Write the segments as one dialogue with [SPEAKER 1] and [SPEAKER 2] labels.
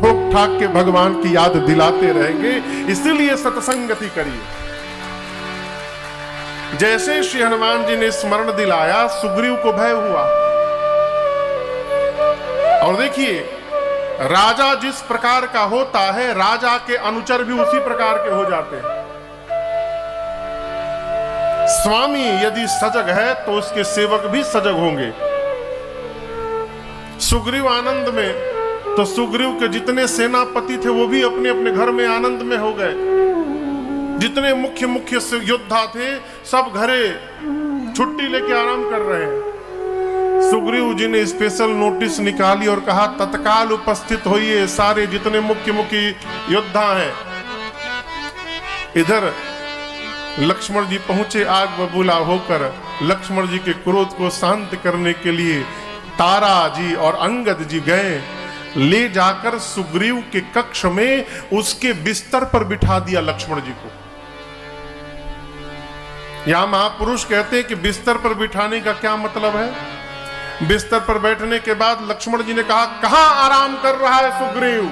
[SPEAKER 1] ठोक ठाक के भगवान की याद दिलाते रहेंगे। इसीलिए सत्संगति करिए। जैसे श्री हनुमान जी ने स्मरण दिलाया, सुग्रीव को भय हुआ। और देखिए, राजा जिस प्रकार का होता है, राजा के अनुचर भी उसी प्रकार के हो जाते हैं। स्वामी यदि सजग है तो उसके सेवक भी सजग होंगे। सुग्रीव आनंद में, तो सुग्रीव के जितने सेनापति थे वो भी अपने अपने घर में आनंद में हो गए। जितने मुख्य मुख्य योद्धा थे सब घरे छुट्टी लेके आराम कर रहे हैं। सुग्रीव जी ने स्पेशल नोटिस निकाली और कहा, तत्काल उपस्थित होइए सारे जितने मुख्य मुख्य योद्धा हैं। इधर लक्ष्मण जी पहुंचे आग बबूला होकर। लक्ष्मण जी के क्रोध को शांत करने के लिए तारा जी और अंगद जी गए, ले जाकर सुग्रीव के कक्ष में उसके बिस्तर पर बिठा दिया लक्ष्मण जी को। यहां महापुरुष कहते हैं कि बिस्तर पर बिठाने का क्या मतलब है। बिस्तर पर बैठने के बाद लक्ष्मण जी ने कहा, कहां आराम कर रहा है सुग्रीव।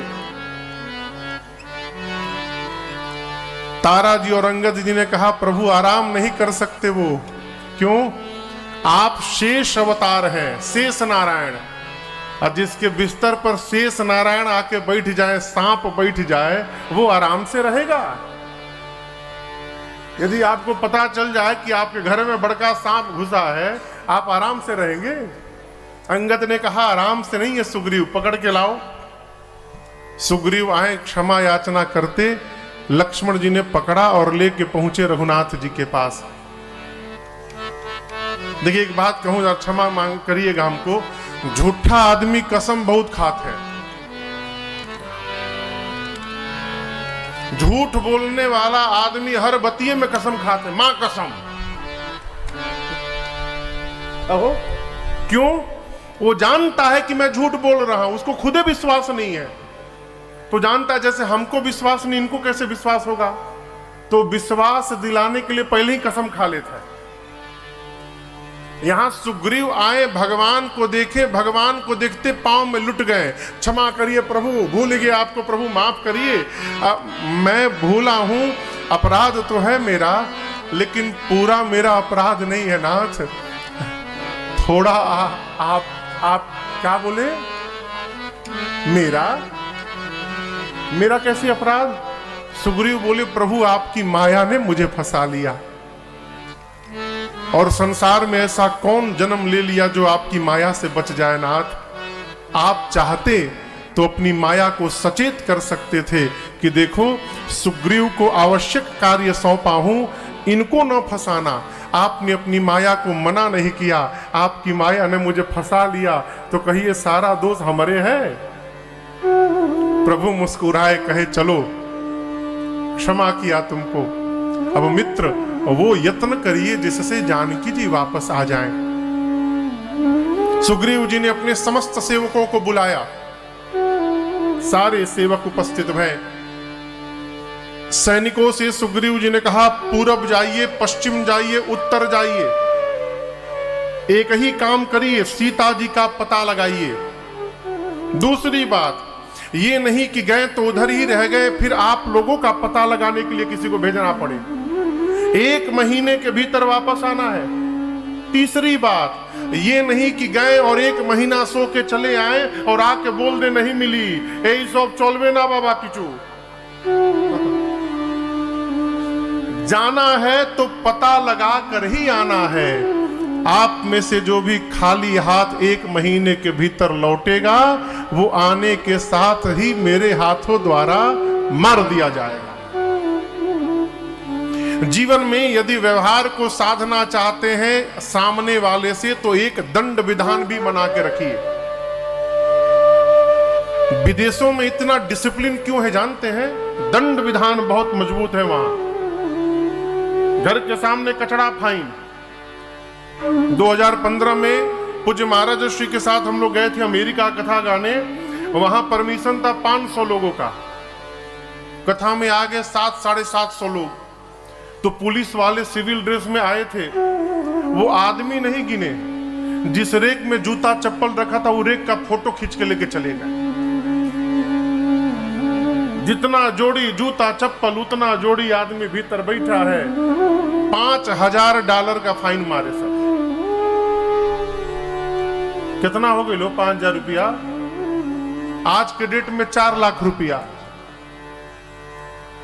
[SPEAKER 1] तारा जी और अंगद जी ने कहा, प्रभु आराम नहीं कर सकते वो। क्यों? आप शेष अवतार हैं, शेष नारायण। और जिसके बिस्तर पर शेष नारायण आके बैठ जाए, सांप बैठ जाए, वो आराम से रहेगा। यदि आपको पता चल जाए कि आपके घर में बड़का सांप घुसा है, आप आराम से रहेंगे? अंगद ने कहा, आराम से नहीं है सुग्रीव, पकड़ के लाओ। सुग्रीव आए क्षमा याचना करते। लक्ष्मण जी ने पकड़ा और लेके पहुंचे रघुनाथ जी के पास। देखिए एक बात कहूं, जरा क्षमा मांग करिएगा हमको। झूठा आदमी कसम बहुत खाते हैं। झूठ बोलने वाला आदमी हर बतिये में कसम खाते हैं, मां कसम। अहो क्यों? वो जानता है कि मैं झूठ बोल रहा हूं, उसको खुदे विश्वास नहीं है। तो जानता है जैसे हमको विश्वास नहीं, इनको कैसे विश्वास होगा। तो विश्वास दिलाने के लिए पहले ही कसम खा लेता है। यहां सुग्रीव आए, भगवान को देखे, भगवान को देखते पांव में लुट गए। क्षमा करिए प्रभु, भूल गए आपको, प्रभु माफ करिए, मैं भूला हूं, अपराध तो है मेरा, लेकिन पूरा मेरा अपराध नहीं है नाथ। थोड़ा आप क्या बोले? मेरा कैसे अपराध? सुग्रीव बोले, प्रभु आपकी माया ने मुझे फंसा लिया, और संसार में ऐसा कौन जन्म ले लिया जो आपकी माया से बच जाए नाथ। आप चाहते तो अपनी माया को सचेत कर सकते थे कि देखो सुग्रीव को आवश्यक कार्य सौंपा हूं, इनको न फंसाना। आपने अपनी माया को मना नहीं किया, आपकी माया ने मुझे फंसा लिया, तो कहिए सारा दोष हमारे है। प्रभु मुस्कुराए, कहे चलो क्षमा किया तुमको, अब मित्र वो यत्न करिए जिससे जानकी जी वापस आ जाएं। सुग्रीव जी ने अपने समस्त सेवकों को बुलाया। सारे सेवक उपस्थित भय। सैनिकों से सुग्रीव जी ने कहा, पूरब जाइए, पश्चिम जाइए, उत्तर जाइए, एक ही काम करिए, सीता जी का पता लगाइए। दूसरी बात ये नहीं कि गए तो उधर ही रह गए, फिर आप लोगों का पता लगाने के लिए किसी को भेजना पड़े। 1 महीने के भीतर वापस आना है। तीसरी बात ये नहीं कि गए और 1 महीना सो के चले आए और आके बोल दे नहीं मिली, यही सब चलवे ना बाबा किचू। जाना है तो पता लगा कर ही आना है। आप में से जो भी खाली हाथ 1 महीने के भीतर लौटेगा, वो आने के साथ ही मेरे हाथों द्वारा मार दिया जाएगा। जीवन में यदि व्यवहार को साधना चाहते हैं सामने वाले से, तो एक दंड विधान भी बना के रखिए। विदेशों में इतना डिसिप्लिन क्यों है जानते हैं? दंड विधान बहुत मजबूत है वहां। घर के सामने कचरा फाइन। 2015 में पूज्य महाराज श्री के साथ हम लोग गए थे अमेरिका कथा गाने। वहां परमिशन था 500 लोगों का। कथा में आ गए 700-750 लोग। तो पुलिस वाले सिविल ड्रेस में आए थे। वो आदमी नहीं गिने, जिस रेक में जूता चप्पल रखा था वो रेक का फोटो खींच के लेके चले गए। जितना जोड़ी जूता चप्पल उतना जोड़ी आदमी भीतर बैठा है। $5000 का फाइन मारे सब। कितना हो गए लो? 5000 रुपया। आज के डेट में 4 लाख रुपया।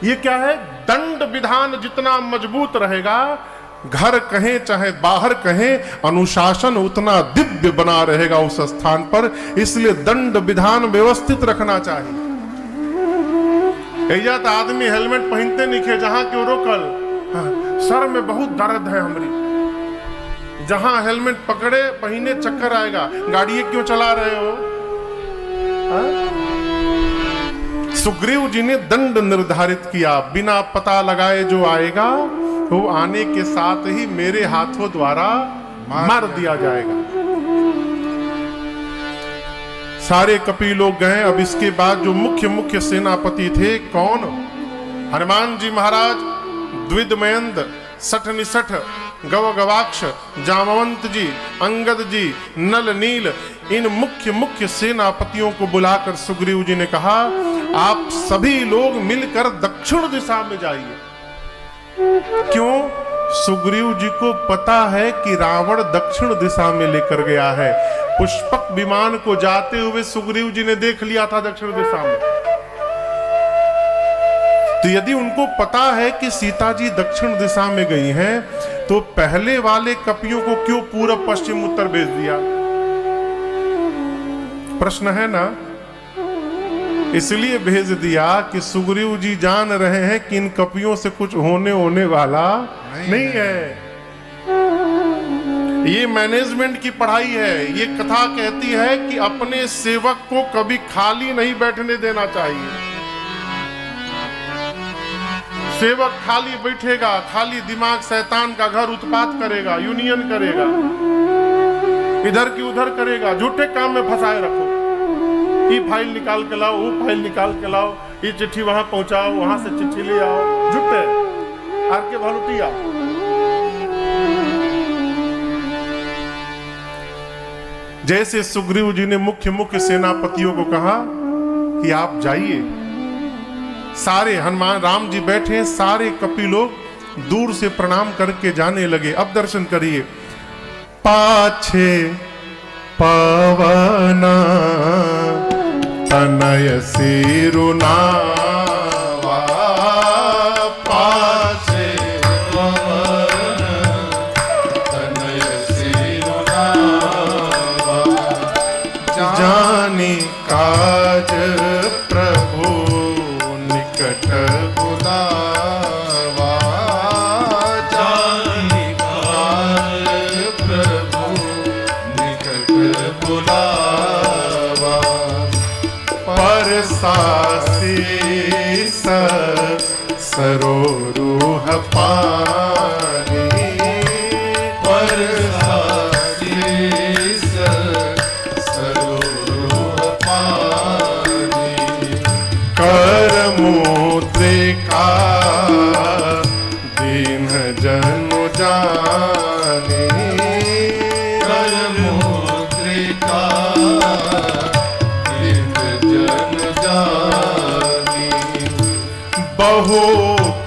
[SPEAKER 1] ये क्या है? दंड विधान जितना मजबूत रहेगा, घर कहें चाहे बाहर कहें, अनुशासन उतना दिव्य बना रहेगा उस स्थान पर। इसलिए दंड विधान व्यवस्थित रखना चाहिए। एजा तो आदमी हेलमेट पहनते नहीं खे, जहां क्यों रोकल, सर में बहुत दर्द है हमारी, जहां हेलमेट पकड़े पहने चक्कर आएगा, गाड़ी क्यों चला रहे हो? सुग्रीव जी ने दंड निर्धारित किया, बिना पता लगाए जो आएगा वो आने के साथ ही मेरे हाथों द्वारा मार दिया जाएगा। सारे कपि लोग गए। अब इसके बाद जो मुख्य सेनापति थे, कौन? हनुमान जी महाराज, द्विदमयंद, सठनिसठ, गवगवाक्ष, जामवंत जी, अंगद जी, नल नील, इन मुख्य सेनापतियों को बुलाकर सुग्रीव जी ने कहा, आप सभी लोग मिलकर दक्षिण दिशा में जाइए। क्यों? सुग्रीव जी को पता है कि रावण दक्षिण दिशा में लेकर गया है। पुष्पक विमान को जाते हुए सुग्रीव जी ने देख लिया था दक्षिण दिशा में। तो यदि उनको पता है कि सीता जी दक्षिण दिशा में गई हैं, तो पहले वाले कपियों को क्यों पूरब पश्चिम उत्तर भेज दिया? प्रश्न है ना। इसलिए भेज दिया कि सुग्रीव जी जान रहे हैं कि इन कपियों से कुछ होने वाला नहीं है। ये मैनेजमेंट की पढ़ाई है। ये कथा कहती है कि अपने सेवक को कभी खाली नहीं बैठने देना चाहिए। सेवक खाली बैठेगा, खाली दिमाग शैतान का घर उत्पात करेगा, यूनियन करेगा, इधर की उधर करेगा, झूठे काम में फंसाए रखो। ये फाइल निकाल के लाओ, वो फाइल निकाल के लाओ, ये चिट्ठी वहां पहुंचाओ, वहां से चिट्ठी ले आओ, झूठे आर के भलुटिया। जैसे सुग्रीव जी ने मुख्य सेनापतियों को कहा कि आप जाइए, सारे हनुमान राम जी बैठे, सारे कपि लोग दूर से प्रणाम करके जाने लगे। अब दर्शन करिए। पाछे पवना तनय सिरुनावा, पाछे पवना तनय सिरुनावा, जाने काज प्रभु निकट बुलावा, जाने काज प्रभु निकट बुलावा, परसासीस सरोरुह पानी, परसासीस सरोरुह पानी, कर मुद्रिका दीन जनु जानी, कर मुद्रिका दीन जन जानी, बहु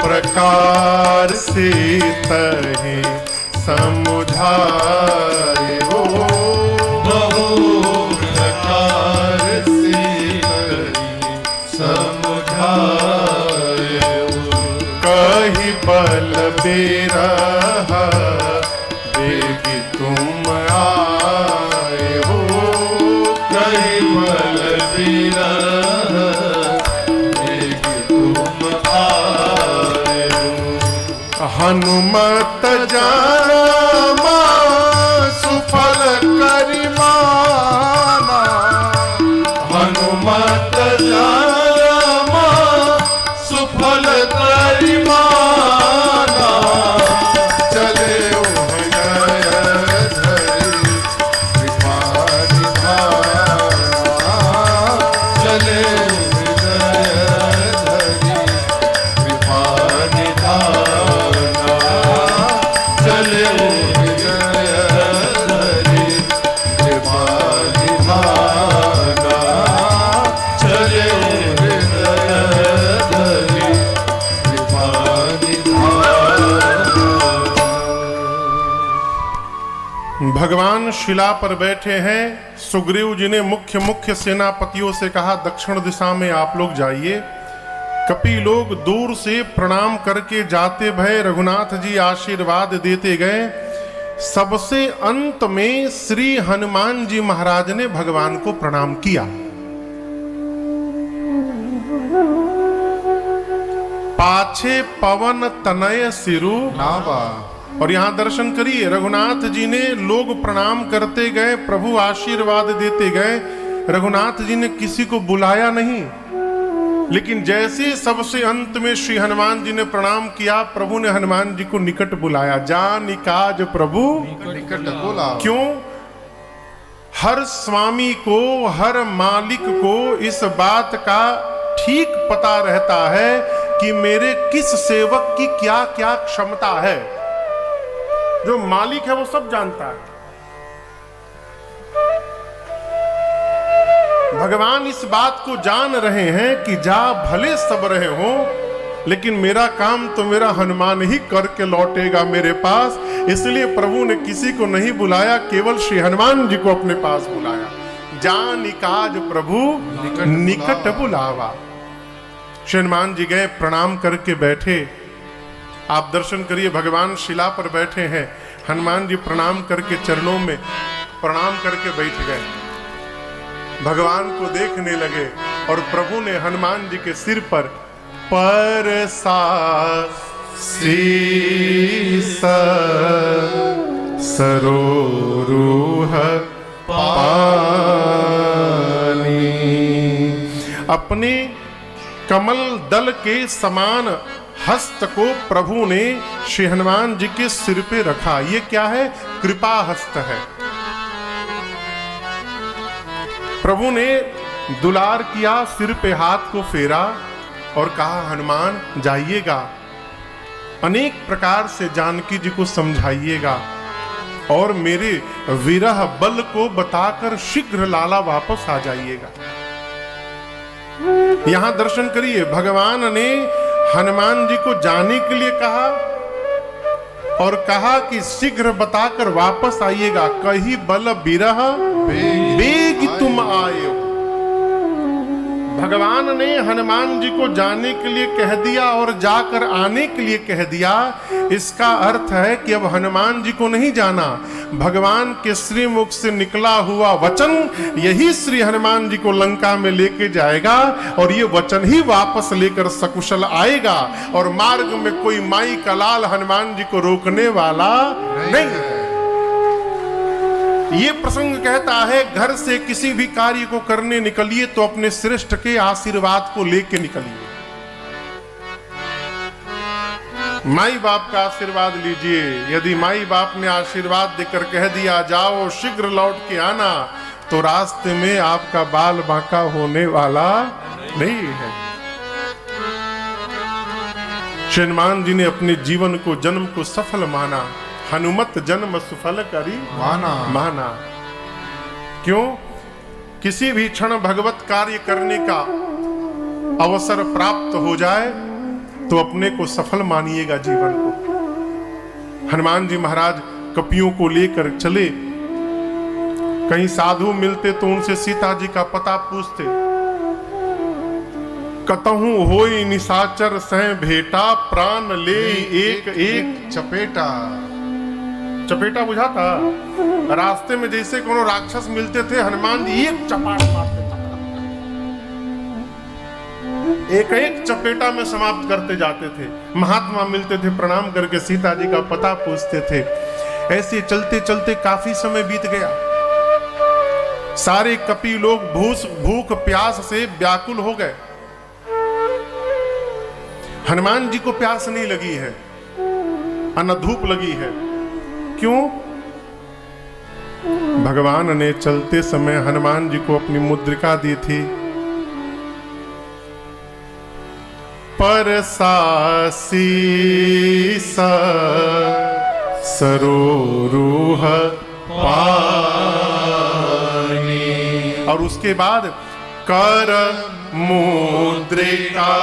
[SPEAKER 1] प्रकार से तहे समुझाए हो, बहु प्रकार से तहे समुझाए हो, कही बल बेरहा देगी तुम आए हो, कही बल बेरहा देगी तुम आए हो। हनुमत जामा सुफल करिमाना, हनुमत जामा सुफल करिमाना, चले चले चले शिला पर बैठे हैं। सुग्रीव जी ने मुख्य सेनापतियों से कहा दक्षिण दिशा में आप लोग जाइए। कपि लोग दूर से प्रणाम करके जाते भय रघुनाथ जी आशीर्वाद देते गए। सबसे अंत में श्री हनुमान जी महाराज ने भगवान को प्रणाम किया। पाछे पवन तनय सिरु नावा। और यहां दर्शन करिए, रघुनाथ जी ने लोग प्रणाम करते गए, प्रभु आशीर्वाद देते गए। रघुनाथ जी ने किसी को बुलाया नहीं, लेकिन जैसे सबसे अंत में श्री हनुमान जी ने प्रणाम किया, प्रभु ने हनुमान जी को निकट बुलाया। जानि काज प्रभु निकट बुलाओ। क्यों? हर स्वामी को, हर मालिक को इस बात का ठीक पता रहता है कि मेरे किस सेवक की क्या क्या क्षमता है। जो मालिक है वो सब जानता है। भगवान इस बात को जान रहे हैं कि जा भले सब रहे हो, लेकिन मेरा काम तो मेरा हनुमान ही करके लौटेगा मेरे पास। इसलिए प्रभु ने किसी को नहीं बुलाया, केवल श्री हनुमान जी को अपने पास बुलाया। जानि काज प्रभु निकट बुलावा। श्री हनुमान जी गए, प्रणाम करके बैठे। आप दर्शन करिए, भगवान शिला पर बैठे हैं, हनुमान जी प्रणाम करके चरणों में प्रणाम करके बैठ गए। भगवान को देखने लगे और प्रभु ने हनुमान जी के सिर पर शीस सरोरुह पानी, अपने कमल दल के समान हस्त को प्रभु ने श्री हनुमान जी के सिर पे रखा। ये क्या है? कृपा हस्त है। प्रभु ने दुलार किया, सिर पे हाथ को फेरा और कहा हनुमान जाइएगा, अनेक प्रकार से जानकी जी को समझाइएगा और मेरे विरह बल को बताकर शीघ्र लाला वापस आ जाइएगा। यहां दर्शन करिए, भगवान ने हनुमान जी को जाने के लिए कहा और कहा कि शीघ्र बताकर वापस आइएगा। कही बल बिरह बेग तुम आए हो। भगवान ने हनुमान जी को जाने के लिए कह दिया और जाकर आने के लिए कह दिया। इसका अर्थ है कि अब हनुमान जी को नहीं जाना, भगवान के श्री मुख से निकला हुआ वचन यही श्री हनुमान जी को लंका में लेके जाएगा और ये वचन ही वापस लेकर सकुशल आएगा और मार्ग में कोई माई का लाल हनुमान जी को रोकने वाला नहीं है। ये प्रसंग कहता है घर से किसी भी कार्य को करने निकलिए तो अपने श्रेष्ठ के आशीर्वाद को लेके निकलिए। माई बाप का आशीर्वाद लीजिए। यदि माई बाप ने आशीर्वाद देकर कह दिया जाओ शीघ्र लौट के आना, तो रास्ते में आपका बाल बांका होने वाला नहीं है। श्री हनुमान जी ने अपने जीवन को, जन्म को सफल माना। हनुमत जन्म सुफल करी माना। क्यों? किसी भी क्षण भगवत कार्य करने का अवसर प्राप्त हो जाए तो अपने को सफल मानिएगा जीवन को। हनुमान जी महाराज कपियों को लेकर चले। कहीं साधु मिलते तो उनसे सीता जी का पता पूछते। कतहु होई निशाचर सह भेटा, प्राण ले एक एक चपेटा। चपेटा बुझाता? रास्ते में जैसे कोनो राक्षस मिलते थे, हनुमान जी एक चपाट मारते थे, एक एक चपेटा में समाप्त करते जाते थे। महात्मा मिलते थे, प्रणाम करके सीता जी का पता पूछते थे। ऐसे चलते चलते काफी समय बीत गया। सारे कपि लोग भूख प्यास से व्याकुल हो गए। हनुमान जी को प्यास नहीं लगी है, न धूप लगी है। क्यों? भगवान ने चलते समय हनुमान जी को अपनी मुद्रिका दी थी। परसासीस सरोरुह पानी, और उसके बाद कर मुद्रिका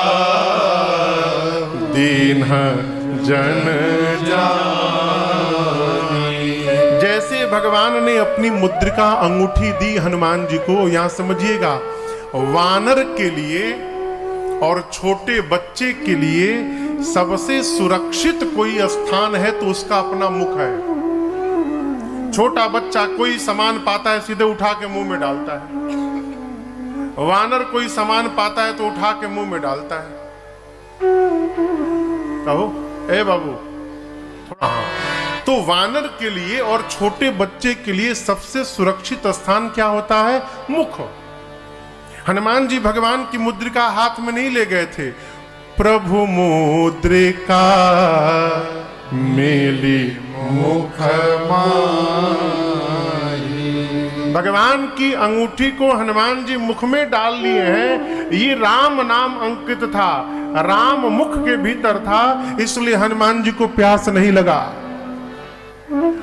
[SPEAKER 1] दीन जन जा। जैसे भगवान ने अपनी मुद्रिका अंगूठी दी हनुमान जी को। यहां समझिएगा, वानर के लिए और छोटे बच्चे के लिए सबसे सुरक्षित कोई स्थान है तो उसका अपना मुख है। छोटा बच्चा कोई सामान पाता है सीधे उठा के मुंह में डालता है, वानर कोई सामान पाता है तो उठा के मुंह में डालता है। कहो ए बाबू थोड़ा। तो वानर के लिए और छोटे बच्चे के लिए सबसे सुरक्षित स्थान क्या होता है? मुख। हनुमान जी भगवान की मुद्रिका हाथ में नहीं ले गए थे। प्रभु मुद्रिका मेली मुख माही। भगवान की अंगूठी को हनुमान जी मुख में डाल लिए हैं। ये राम नाम अंकित था, राम मुख के भीतर था, इसलिए हनुमान जी को प्यास नहीं लगा।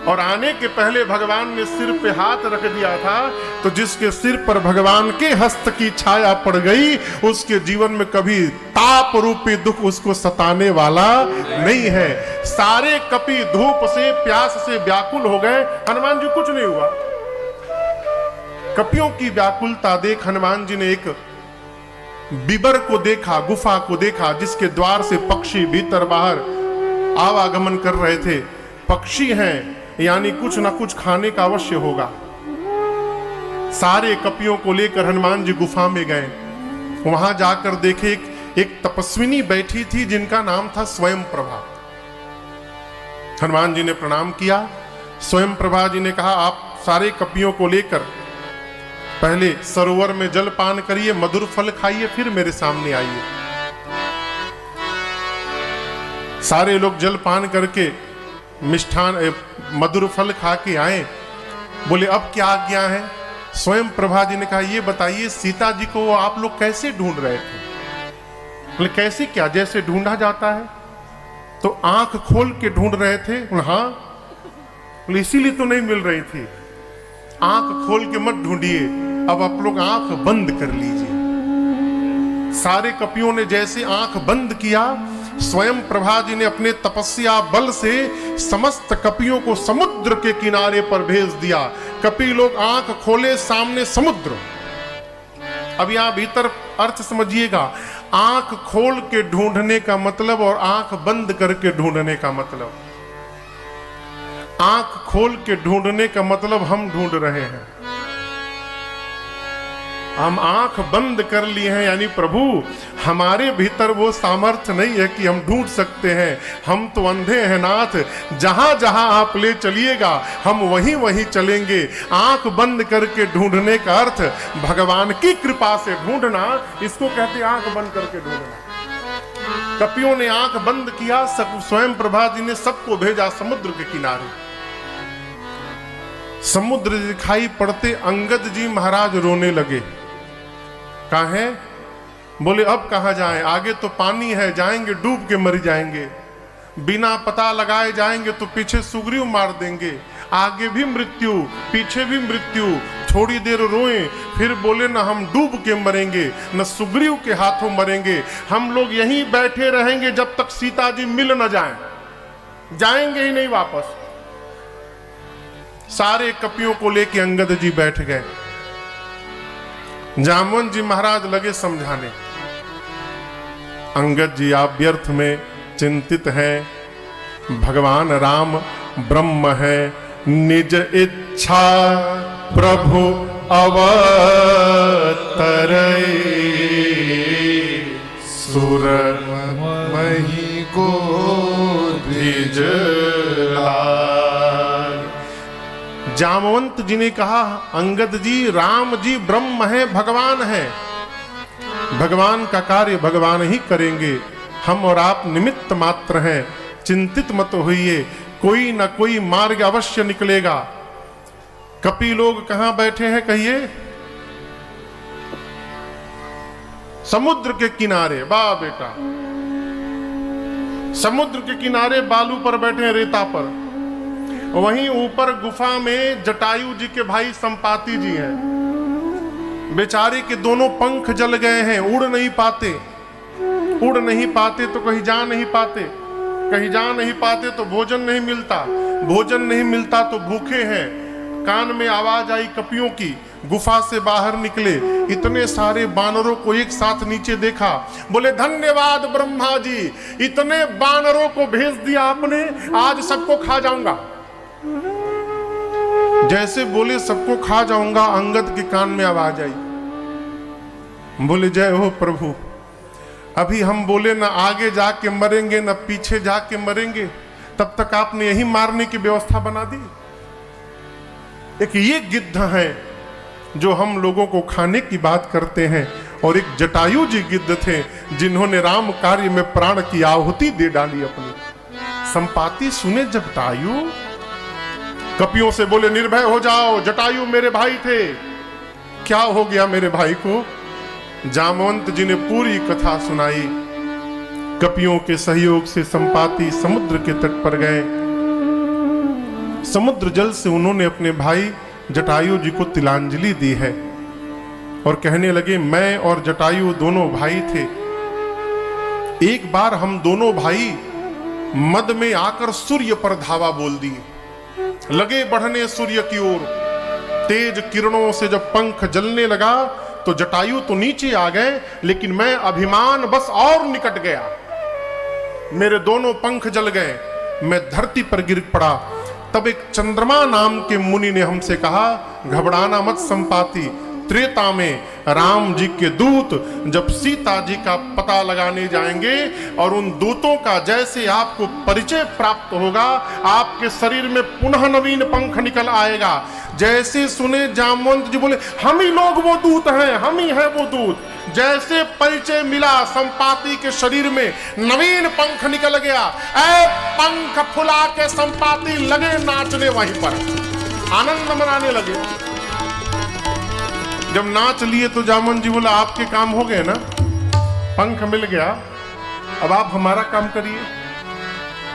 [SPEAKER 1] और आने के पहले भगवान ने सिर पे हाथ रख दिया था, तो जिसके सिर पर भगवान के हस्त की छाया पड़ गई उसके जीवन में कभी ताप रूपी दुख उसको सताने वाला नहीं है। सारे कपि धूप से प्यास से व्याकुल हो गए, हनुमान जी कुछ नहीं हुआ। कपियों की व्याकुलता देख हनुमान जी ने एक बिबर को देखा, गुफा को देखा, जिसके द्वार से पक्षी भीतर बाहर आवागमन कर रहे थे। पक्षी हैं यानी कुछ ना कुछ खाने का अवश्य होगा। सारे कपियों को लेकर हनुमान जी गुफा में गए। वहां जाकर देखे एक तपस्विनी बैठी थी जिनका नाम था स्वयं प्रभा। हनुमान जी ने प्रणाम किया। स्वयं प्रभा जी ने कहा, आप सारे कपियों को लेकर पहले सरोवर में जल पान करिए, मधुर फल खाइए, फिर मेरे सामने आइए। सारे लोग जल पान करके मिष्ठान मधुर फल खा के आए। बोले अब क्या आज्ञा है? स्वयं प्रभा जी ने कहा, ये बताइए सीता जी को आप लोग कैसे ढूंढ रहे थे? बोले कैसे क्या? जैसे ढूंढा जाता है। तो आंख खोल के ढूंढ रहे थे? हाँ। बोले इसीलिए तो नहीं मिल रही थी। आंख खोल के मत ढूंढिए, अब आप लोग आंख बंद कर लीजिए। सारे कपियों ने जैसे आंख बंद किया, स्वयं प्रभा जी ने अपने तपस्या बल से समस्त कपियों को समुद्र के किनारे पर भेज दिया। कपि लोग आंख खोले, सामने समुद्र। अब यहां भीतर अर्थ समझिएगा, आंख खोल के ढूंढने का मतलब और आंख बंद करके ढूंढने का मतलब। आंख खोल के ढूंढने का मतलब हम ढूंढ रहे हैं, हम आंख बंद कर लिए हैं, यानी प्रभु हमारे भीतर वो सामर्थ्य नहीं है कि हम ढूंढ सकते हैं। हम तो अंधे हैं नाथ, जहां जहां आप ले चलिएगा हम वहीं वहीं चलेंगे। आंख बंद करके ढूंढने का अर्थ भगवान की कृपा से ढूंढना, इसको कहते हैं आंख बंद करके ढूंढना। कपियों ने आंख बंद किया, स्वयं प्रभा जी ने सबको भेजा समुद्र के किनारे। समुद्र दिखाई पड़ते अंगद जी महाराज रोने लगे। कहाँ है? बोले अब कहाँ जाएं, आगे तो पानी है, जाएंगे डूब के मर जाएंगे। बिना पता लगाए जाएंगे तो पीछे सुग्रीव मार देंगे। आगे भी मृत्यु, पीछे भी मृत्यु। थोड़ी देर रोए, फिर बोले न हम डूब के मरेंगे, न सुग्रीव के हाथों मरेंगे। हम लोग यहीं बैठे रहेंगे जब तक सीता जी मिल न जाएं, जाएंगे ही नहीं वापस। सारे कपियों को लेके अंगद जी बैठ गए। जामवन जी महाराज लगे समझाने, अंगद जी आप व्यर्थ में चिंतित हैं। भगवान राम ब्रह्म है, निज इच्छा प्रभु अवतरै। सुर मही को द्विज जामवंत जी ने कहा, अंगद जी राम जी ब्रह्म है, भगवान है, भगवान का कार्य भगवान ही करेंगे, हम और आप निमित्त मात्र हैं। चिंतित मत होइए, कोई ना कोई मार्ग अवश्य निकलेगा। कपि लोग कहां बैठे हैं कहिए? समुद्र के किनारे। वाह बेटा, समुद्र के किनारे बालू पर बैठे हैं, रेता पर। वहीं ऊपर गुफा में जटायु जी के भाई संपाति जी हैं। बेचारे के दोनों पंख जल गए हैं, उड़ नहीं पाते। उड़ नहीं पाते तो कहीं जा नहीं पाते, कहीं जा नहीं पाते तो भोजन नहीं मिलता, भोजन नहीं मिलता तो भूखे हैं। कान में आवाज आई कपियों की, गुफा से बाहर निकले, इतने सारे बानरों को एक साथ नीचे देखा, बोले धन्यवाद ब्रह्मा जी, इतने बानरों को भेज दिया आपने, आज सबको खा जाऊंगा। जैसे बोले सबको खा जाऊंगा, अंगद के कान में आवाज आई, बोले जय हो प्रभु, अभी हम बोले ना आगे जाके मरेंगे ना पीछे जाके मरेंगे, तब तक आपने यही मारने की व्यवस्था बना दी। एक ये गिद्ध है जो हम लोगों को खाने की बात करते हैं, और एक जटायु जी गिद्ध थे जिन्होंने राम कार्य में प्राण की आहुति दे डाली अपनी। संपाति सुने जटायु, कपियों से बोले निर्भय हो जाओ, जटायु मेरे भाई थे। क्या हो गया मेरे भाई को? जामवंत जी ने पूरी कथा सुनाई। कपियों के सहयोग से संपाति समुद्र के तट पर गए। समुद्र जल से उन्होंने अपने भाई जटायु जी को तिलांजलि दी है और कहने लगे मैं और जटायु दोनों भाई थे। एक बार हम दोनों भाई मद में आकर सूर्य पर धावा बोल दिए, लगे बढ़ने सूर्य की ओर। तेज किरणों से जब पंख जलने लगा तो जटायु तो नीचे आ गए, लेकिन मैं अभिमान बस और निकट गया, मेरे दोनों पंख जल गए, मैं धरती पर गिर पड़ा। तब एक चंद्रमा नाम के मुनि ने हमसे कहा घबराना मत संपाति, त्रेता में राम जी के दूत जब सीता जी का पता लगाने जाएंगे और उन दूतों का जैसे आपको परिचय प्राप्त होगा, आपके शरीर में पुनः नवीन पंख निकल आएगा। जैसे सुने जामवंत जी बोले हम ही लोग वो दूत हैं, हम ही है वो दूत। जैसे परिचय मिला संपाति के शरीर में नवीन पंख निकल गया। ऐ पंख फुला के संपाति लगे नाचने, वहीं पर आनंद मनाने लगे। जब नाच लिए तो जामवंत जी बोला आपके काम हो गए ना, पंख मिल गया, अब आप हमारा काम करिए,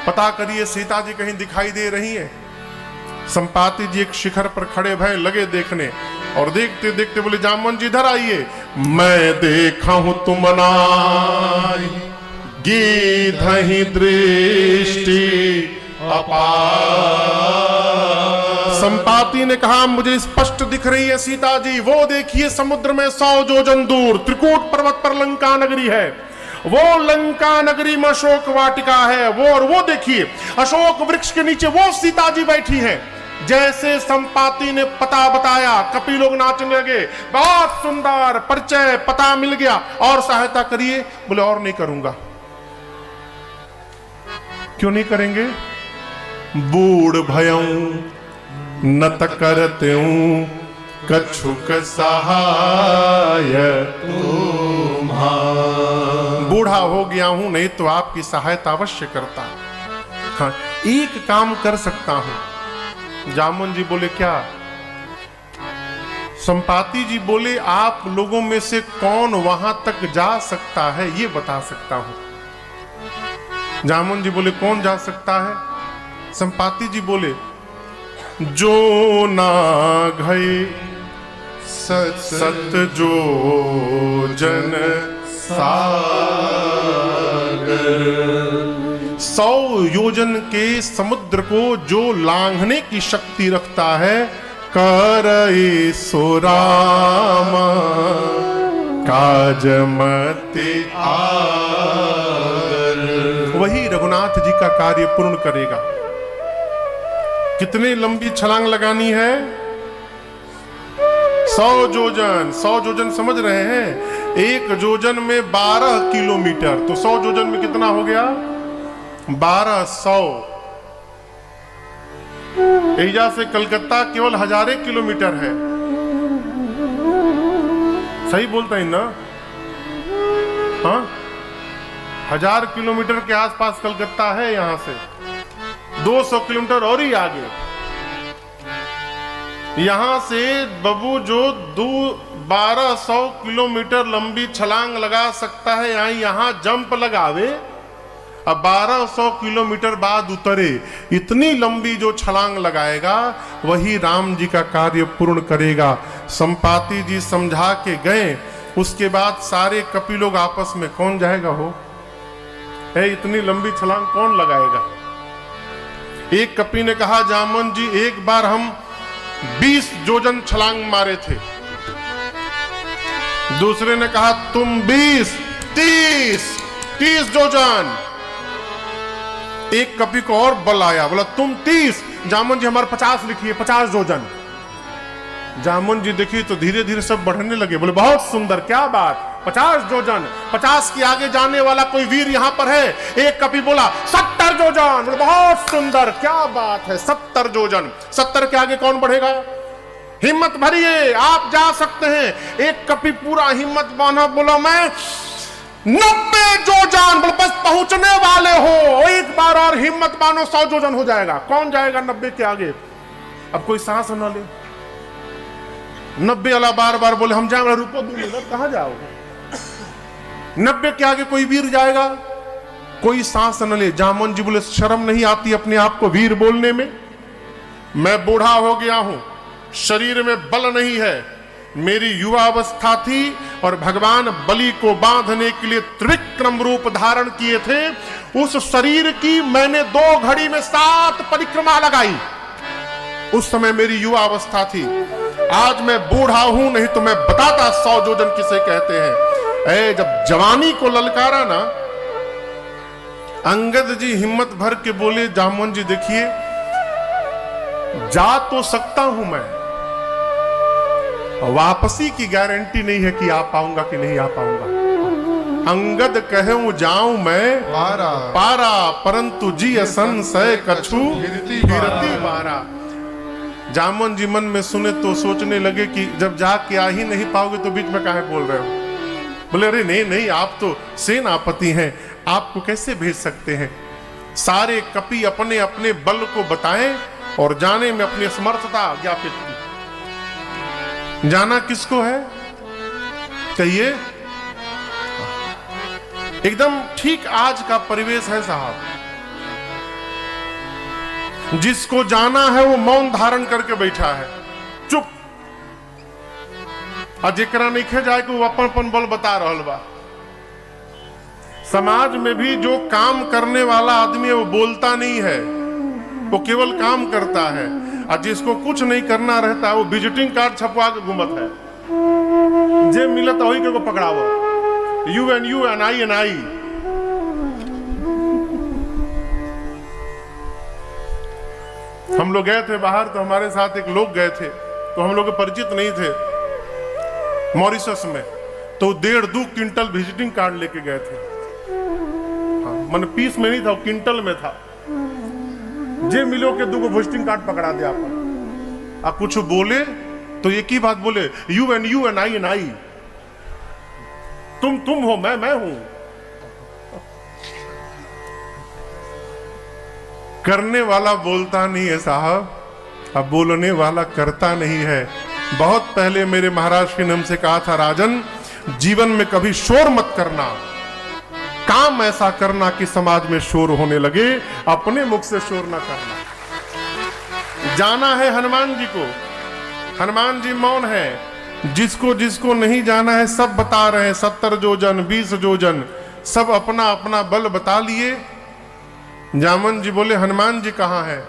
[SPEAKER 1] पता करिए सीता जी कहीं दिखाई दे रही है। संपाति जी एक शिखर पर खड़े भय लगे देखने, और देखते देखते बोले जामवंत जी इधर आइए, मैं देखा हूं तुम नाई गिधहि दृष्टि अपार। संपाति ने कहा मुझे स्पष्ट दिख रही है सीता जी, वो देखिए समुद्र में 100 योजन दूर त्रिकूट पर्वत पर लंका नगरी है, वो लंका नगरी में अशोक वाटिका है, वो और वो देखिए अशोक वृक्ष के नीचे वो सीता जी बैठी हैं। जैसे संपाति ने पता बताया कपि लोग नाचने लगे, बहुत सुंदर परिचय पता मिल गया, और सहायता करिए। बोले और नहीं करूंगा। क्यों नहीं करेंगे? बूढ़ भयऊं नत करते कछुक सहाय तुम्हारा। बूढ़ा हो गया हूं, नहीं तो आपकी सहायता अवश्य करता। हाँ, एक काम कर सकता हूं। जामुन जी बोले क्या? संपाति जी बोले आप लोगों में से कौन वहां तक जा सकता है ये बता सकता हूं। जामुन जी बोले कौन जा सकता है? संपाति जी बोले जो ना घई सत जो जन सागर। 100 योजन के समुद्र को जो लांघने की शक्ति रखता है, करे सो राम काज मति आगर। वही रघुनाथ जी का कार्य पूर्ण करेगा। कितनी लंबी छलांग लगानी है? 100 जोजन। 100 जोजन समझ रहे हैं? एक जोजन में 12 किलोमीटर, तो 100 जोजन में कितना हो गया? 1200। एजा से कलकत्ता केवल 1000 किलोमीटर है। सही बोलता है ना? हाँ, 1000 किलोमीटर के आसपास कलकत्ता है। यहां से 200 किलोमीटर और ही आगे। यहां से बबू जो 1200 किलोमीटर लंबी छलांग लगा सकता है, यहां जंप लगावे, अब 1200 किलोमीटर बाद उतरे। इतनी लंबी जो छलांग लगाएगा वही राम जी का कार्य पूर्ण करेगा। संपाति जी समझा के गए। उसके बाद सारे कपि लोग आपस में कौन जाएगा हो? इतनी लंबी छलांग कौन लगाएगा? एक कपि ने कहा जामवंत जी एक बार हम 20 जोजन छलांग मारे थे। दूसरे ने कहा तुम 20, 30 जोजन। एक कपि को और बल आया, बोला तुम 30। जामुन जी हमारे 50 लिखिए, 50 जोजन। जामुन जी देखिए तो धीरे धीरे सब बढ़ने लगे, बोले बहुत सुंदर, क्या बात, 50 जोजन। 50 के आगे जाने वाला कोई वीर यहां पर है? एक कपि बोला 70 जोजन। बोले बहुत सुंदर, क्या बात है, 70 जोजन। 70 के आगे कौन बढ़ेगा? हिम्मत भरिए, आप जा सकते हैं। एक कपि पूरा हिम्मत बांधा, बोला मैं 90 जोजन। बोले बस पहुंचने वाले हो, एक बार और हिम्मत बांधो, 100 जोजन हो जाएगा। कौन जाएगा 90 के आगे? अब कोई सांस न ले। 90 वाला बार बार बोले हम जाएंगे, रुको 2 मिनट, कहां जाओगे? 90 के आगे कोई वीर जाएगा? कोई सांस न ले। जामुन जी बोले शर्म नहीं आती अपने आप को वीर बोलने में? मैं बूढ़ा हो गया हूं, शरीर में बल नहीं है, मेरी युवा अवस्था थी और भगवान बलि को बांधने के लिए त्रिविक्रम रूप धारण किए थे। उस शरीर की मैंने 2 घड़ी में 7 परिक्रमा लगाई। उस समय मेरी युवा अवस्था थी। आज मैं बूढ़ा हूं, नहीं तो मैं बताता 100 जोजन किसे कहते हैं। जब जवानी को ललकारा ना, अंगद जी हिम्मत भर के बोले जामुन जी देखिए, जा तो सकता हूं मैं, वापसी की गारंटी नहीं है कि आ पाऊंगा कि नहीं आ पाऊंगा। अंगद कहूं जाऊं मैं पारा, परंतु जी संशय कछु फिरती बारा। जामुन जी मन में सुने तो सोचने लगे कि जब जाके आ ही नहीं पाओगे तो बीच में काहे बोल रहे हो? बोले अरे नहीं नहीं, आप तो सेनापति हैं, आपको कैसे भेज सकते हैं? सारे कपि अपने अपने बल को बताएं और जाने में अपनी असमर्थता ज्ञापित की। जाना किसको है कहिए? एकदम ठीक आज का परिवेश है साहब। जिसको जाना है वो मौन धारण करके बैठा है, चुप। और जेकरा नहीं खे जाए कि वो अपन बल बता रहल बा। समाज में भी जो काम करने वाला आदमी है वो बोलता नहीं है, वो केवल काम करता है। और जिसको कुछ नहीं करना रहता है वो विजिटिंग कार्ड छपवा के घूमत है। जे मिलत वही के को पकड़ावो, यू एंड आई। हम लोग गए थे बाहर, तो हमारे साथ एक लोग गए थे, तो हम लोग परिचित नहीं थे, मॉरिशस में। तो 1.5-2 क्विंटल विजिटिंग कार्ड लेके गए थे। हाँ, मन पीस में नहीं था, क्विंटल में था। जे मिलो के 2 विजिटिंग कार्ड पकड़ा दे आप। आप कुछ बोले तो एक ही बात बोले, यू एंड आई। तुम हो, मैं हूं। करने वाला बोलता नहीं है साहब, अब बोलने वाला करता नहीं है। बहुत पहले मेरे महाराज श्री ने हमसे कहा था, राजन जीवन में कभी शोर मत करना, काम ऐसा करना कि समाज में शोर होने लगे, अपने मुख से शोर ना करना। जाना है हनुमान जी को, हनुमान जी मौन है। जिसको जिसको नहीं जाना है सब बता रहे हैं, 70 जोजन 20 जोजन, सब अपना अपना बल बता लिए। जामुन जी बोले हनुमान जी कहाँ है?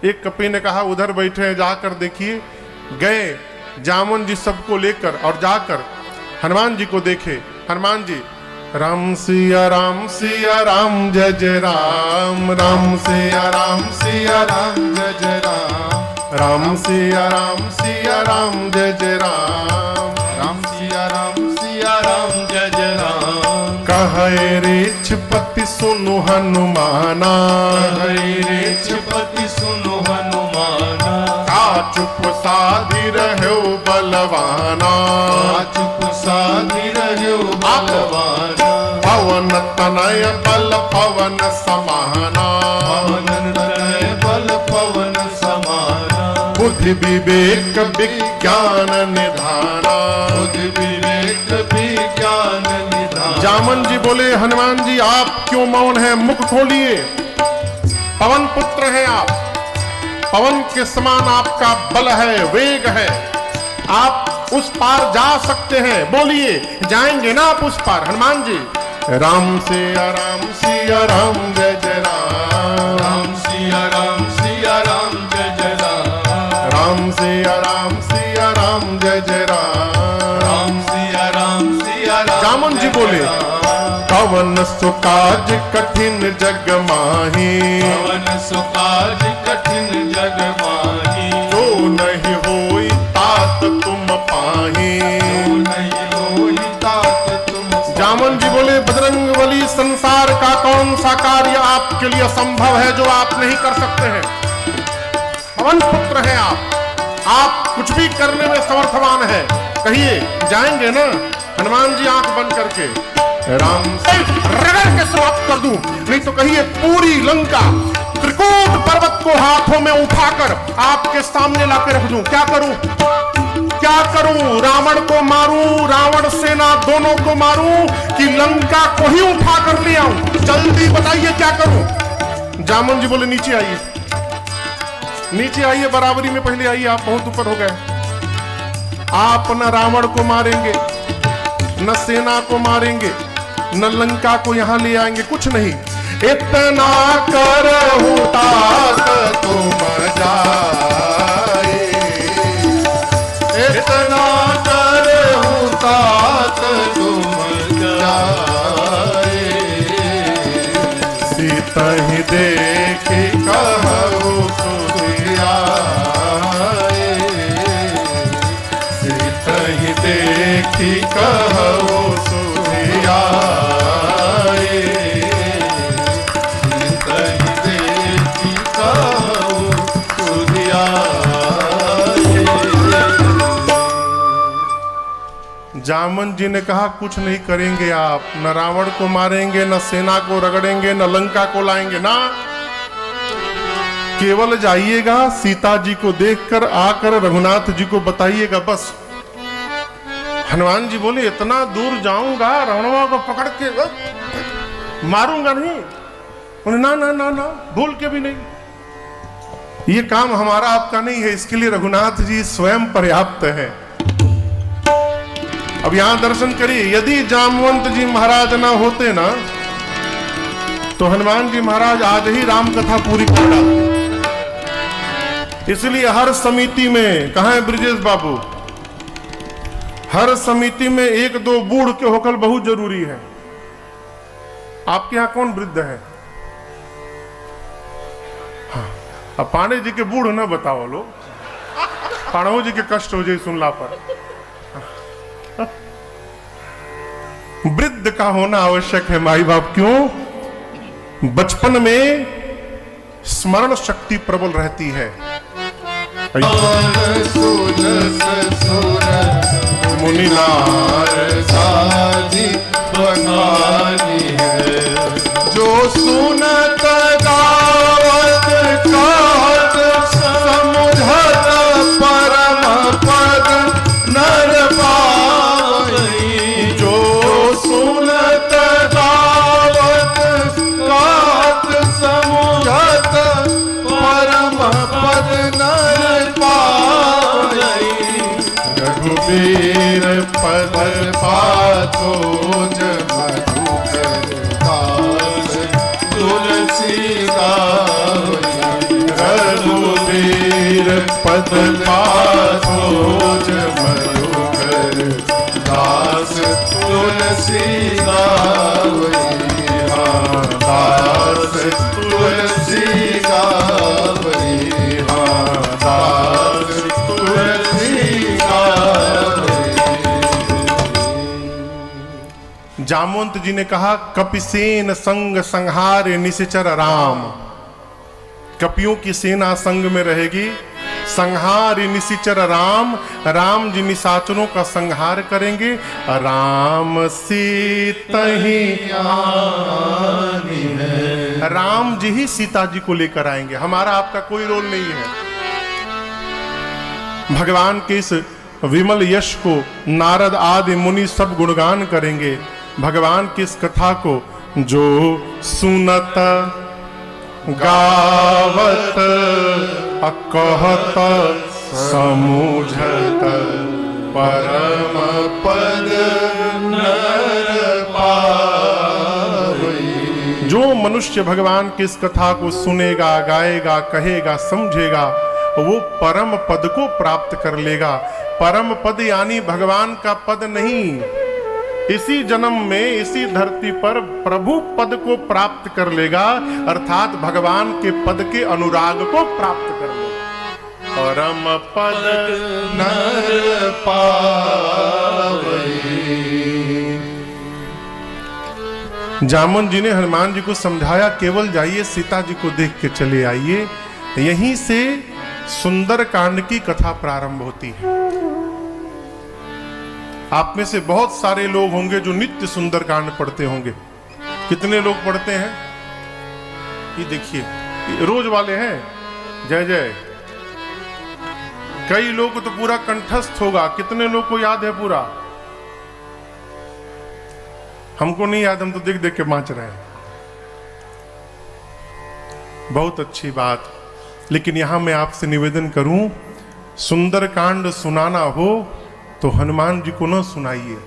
[SPEAKER 1] एक कपि ने कहा उधर बैठे हैं, जाकर देखिए। गए जामुन जी सबको लेकर और जाकर हनुमान जी को देखे। हनुमान जी राम सिया राम जय जय राम, राम सिया राम जय जय राम, राम सिया राम जय जय राम,
[SPEAKER 2] राम सिया राम जय जय राम।
[SPEAKER 1] कहे रेछपति सुनु हनुमाना,
[SPEAKER 2] कहे रेछपति सुनु हनुमाना।
[SPEAKER 1] का चुप साधि रहो बलवाना,
[SPEAKER 2] का चुप साधि रहो बलवाना।
[SPEAKER 1] पवन तनय बल पवन समाना,
[SPEAKER 2] पवन तनय बल पवन समाना।
[SPEAKER 1] बुद्धि विवेक विज्ञान निधाना,
[SPEAKER 2] बुद्धि विवेक विज्ञान निधाना।
[SPEAKER 1] जामुन जी बोले हनुमान जी आप क्यों मौन हैं? मुख खोलिए। पवन पुत्र हैं आप, पवन के समान आपका बल है, वेग है, आप उस पार जा सकते हैं। बोलिए जाएंगे ना आप उस पार? हनुमान जी राम सिया राम जय जय राम,
[SPEAKER 2] राम सिया राम जय जय राम।
[SPEAKER 1] राम सिया बोले कवन सुकाज कठिन जग माही,
[SPEAKER 2] पवन सुकाज कठिन जग माही,
[SPEAKER 1] जो नहीं होई तात तुम पाही।
[SPEAKER 2] जो नहीं होई तात तुम।
[SPEAKER 1] जामन जी बोले बजरंग बली संसार का कौन सा कार्य आपके लिए असंभव है जो आप नहीं कर सकते हैं। पवन पुत्र हैं आप कुछ भी करने में समर्थवान है। कहिए जाएंगे ना। हनुमान जी आंख बंद करके राम से रगड़ के समाप्त कर दूं, नहीं तो कहिए पूरी लंका त्रिकूट पर्वत को हाथों में उठाकर आपके सामने लाके रख दूं। क्या करूं, क्या करूं? रावण को मारूं, रावण सेना दोनों को मारूं कि लंका को ही उठा कर ले आऊं? जल्दी बताइए क्या करूं। जामुन जी बोले नीचे आइए, नीचे आइए, बराबरी में पहले आइए, आप बहुत ऊपर हो गए। आप न रावण को मारेंगे, न सेना को मारेंगे, न लंका को यहां ले आएंगे, कुछ नहीं। इतना करहु तात तुम जाए,
[SPEAKER 2] इतना करहु तात तुम जाए,
[SPEAKER 1] सीतहि देखि कहु सुधियाए, सीतहि देखि कहु सुधियाए,
[SPEAKER 2] सीतहि देखि कहु सुधियाए।
[SPEAKER 1] जामन जी ने कहा कुछ नहीं करेंगे आप, न रावण को मारेंगे, न सेना को रगड़ेंगे, न लंका को लाएंगे, ना केवल जाइएगा सीता जी को देखकर आकर रघुनाथ जी को बताइएगा बस। हनुमान जी बोले इतना दूर जाऊंगा, रावणवा को पकड़ के मारूंगा नहीं। बोले ना ना ना ना, भूल के भी नहीं। ये काम हमारा आपका नहीं है, इसके लिए रघुनाथ जी स्वयं पर्याप्त है। अब यहां दर्शन करिए, यदि जामवंत जी महाराज ना होते ना तो हनुमान जी महाराज आज ही राम कथा पूरी कर डालते। इसलिए हर समिति में, कहां है ब्रिजेश बाबू, हर समिति में एक दो बूढ़ के होकर बहुत जरूरी है। आपके यहां कौन वृद्ध है? हाँ, अब पांडे जी के बूढ़ ना बताओ लोग, पांडवों जी के कष्ट हो जाए सुनला पर। वृद्ध का होना आवश्यक है माई बाप। क्यों? बचपन में स्मरण शक्ति प्रबल रहती है।
[SPEAKER 2] मुनिनार साधी बखानी है, जो सुनत गावत कहत समुझत परम पद नर पावई। जो सुनत गावत कहत समुझत परम पद नर पावई।
[SPEAKER 1] रघुबीर पद पाथो
[SPEAKER 2] मधुकर दास तुलसी गावई।
[SPEAKER 1] रघुबीर पद पाथो
[SPEAKER 2] मधुकर दास तुलसी गावई। हाँ दास तुलसी गावई। हाँ दास तुलसी गावई।
[SPEAKER 1] जामवंत जी ने कहा कपिसेन संग संहार निशिचर राम। कपियों की सेना संग में रहेगी, संहार निशिचर राम, राम जी निशाचरों का संहार करेंगे। राम सीतहि
[SPEAKER 2] आनी है।
[SPEAKER 1] राम जी ही सीता जी को लेकर आएंगे, हमारा आपका कोई रोल नहीं है। भगवान के इस विमल यश को नारद आदि मुनि सब गुणगान करेंगे। भगवान की इस कथा को जो सुनत गावत कहत समुझत
[SPEAKER 2] परम पद नर पावई।
[SPEAKER 1] जो मनुष्य भगवान की इस कथा को सुनेगा, गाएगा, कहेगा, समझेगा, वो परम पद को प्राप्त कर लेगा। परम पद यानी भगवान का पद नहीं, इसी जन्म में इसी धरती पर प्रभु पद को प्राप्त कर लेगा, अर्थात भगवान के पद के अनुराग को प्राप्त कर लेगा। परम पद
[SPEAKER 2] नर पावई।
[SPEAKER 1] जामन जी ने हनुमान जी को समझाया, केवल जाइए सीता जी को देख के चले आइए। यहीं से सुंदर कांड की कथा प्रारंभ होती है। आप में से बहुत सारे लोग होंगे जो नित्य सुंदर कांड पढ़ते होंगे। कितने लोग पढ़ते हैं? ये देखिए, रोज वाले हैं जय जय। कई लोग तो पूरा कंठस्थ होगा। कितने लोग को याद है पूरा? हमको नहीं याद, हम तो देख देख के बाँच रहे हैं। बहुत अच्छी बात। लेकिन यहां मैं आपसे निवेदन करूं, सुंदर कांड सुनाना हो तो हनुमान जी को न सुनाइए,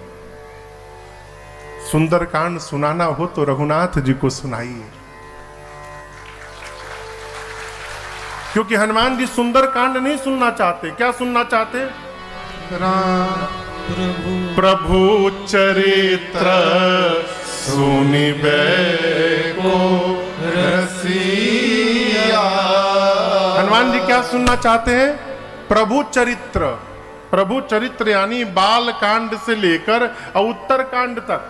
[SPEAKER 1] सुंदर कांड सुनाना हो तो रघुनाथ जी को सुनाइए। क्योंकि हनुमान जी सुंदर कांड नहीं सुनना चाहते। क्या सुनना चाहते? प्रभु चरित्र सुनिबे को
[SPEAKER 2] रसिया।
[SPEAKER 1] हनुमान जी क्या सुनना चाहते हैं? प्रभु चरित्र। प्रभु चरित्र यानी बाल कांड से लेकर उत्तर कांड तक।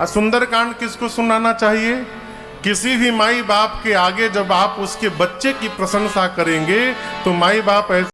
[SPEAKER 1] सुंदर कांड किसको सुनाना चाहिए? किसी भी माई बाप के आगे जब आप उसके बच्चे की प्रशंसा करेंगे तो माई बाप ऐसे